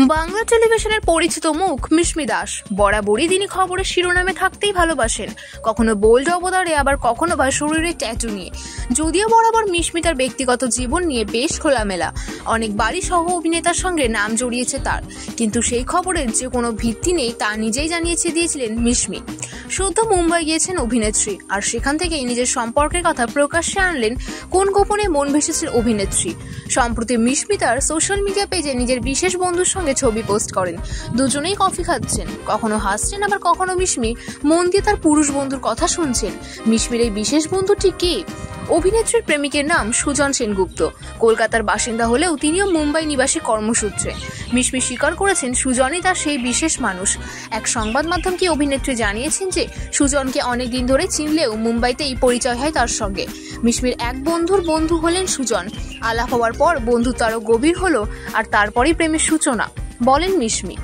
বাংলা টেলিভিশনের পরিচিত মুখ মিশমি দাস বরাবরই তিনি খবরের শিরোনামে থাকতেই ভালোবাসেন, কখনো বোল্ড অবতারে, আবার কখনো বা শরীরে ট্যাটু নিয়ে। যদিও বরাবর মিশমি তার ব্যক্তিগত জীবন নিয়ে বেশ খোলামেলা, অনেকবারই সহ অভিনেতার সঙ্গে নাম জড়িয়েছে তার, কিন্তু সেই খবরের যে কোনো ভিত্তি নেই তা নিজেই জানিয়ে দিয়েছিলেন মিশমি। সদ্য মুম্বাই গিয়েছেন অভিনেত্রী, আর সেখান থেকেই নিজের সম্পর্কের কথা প্রকাশ্যে আনলেন কোন গোপনে মন ভেসেছেন অভিনেত্রী। সম্প্রতি মিশমি তার সোশ্যাল মিডিয়া পেজে নিজের বিশেষ বন্ধুর সঙ্গে ছবি পোস্ট করেন। দুজনেই কফি খাচ্ছেন, কখনো হাসছেন, আবার কখনো মিশমি মন দিয়ে তার পুরুষ বন্ধুর কথা শুনছেন। মিশমির এই বিশেষ বন্ধুটি কে? অভিনেত্রীর প্রেমিকের নাম সুজন সেনগুপ্ত। কলকাতার বাসিন্দা হলেও তিনিও মুম্বাই নিবাসী কর্মসূত্রে। মিশমি স্বীকার করেছেন সুজনই তার সেই বিশেষ মানুষ। এক সংবাদ মাধ্যমকে অভিনেত্রী জানিয়েছেন যে সুজনকে অনেকদিন ধরে চিনলেও মুম্বাইতেই পরিচয় হয় তার সঙ্গে। মিশমির এক বন্ধুর বন্ধু হলেন সুজন। আলাপ হওয়ার পর বন্ধুত্ব আরও গভীর হলো, আর তারপরই প্রেমের সূচনা, বলেন মিশমি।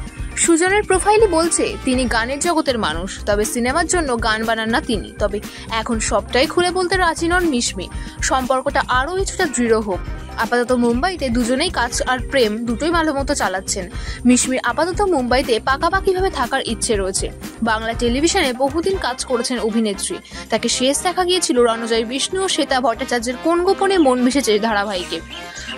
সুজনের প্রোফাইলই বলছে তিনি গানের জগতের মানুষ, তবে সিনেমার জন্য গান বানান না তিনি। তবে এখন সবটাই খুলে বলতে রাজি নন মিশমি। সম্পর্কটা আরও কিছুটা দৃঢ় হোক। আপাতত মুম্বাইতে দুজনেই কাজ আর প্রেম দুটোই ভালো মতো চালাচ্ছেন। মিশমির আপাতত মুম্বাইতে পাকাপাকিভাবে থাকার ইচ্ছে রয়েছে। বাংলা টেলিভিশনে বহুদিন কাজ করেছেন অভিনেত্রী। তাকে শেষ দেখা গিয়েছিল রণজয় বিষ্ণু ও শ্বেতা ভট্টাচার্যের কোন গোপনে মন মিশেছে ধারাবাহিকে।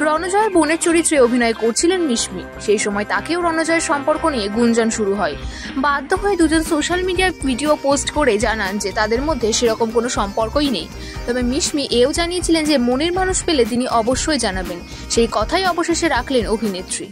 রণজয়ের বোনের চরিত্রে অভিনয় করছিলেন মিশমি। সেই সময় তাকেও রণজয়ের সম্পর্ক নিয়ে গুঞ্জন শুরু হয়। বাধ্য হয়ে দুজন সোশ্যাল মিডিয়ার ভিডিও পোস্ট করে জানান যে তাদের মধ্যে সেরকম কোনো সম্পর্কই নেই। তবে মিশমি এও জানিয়েছিলেন যে মনের মানুষ পেলে তিনি অবশ্যই জানাবেন। সেই কথাই অবশেষে রাখলেন অভিনেত্রী।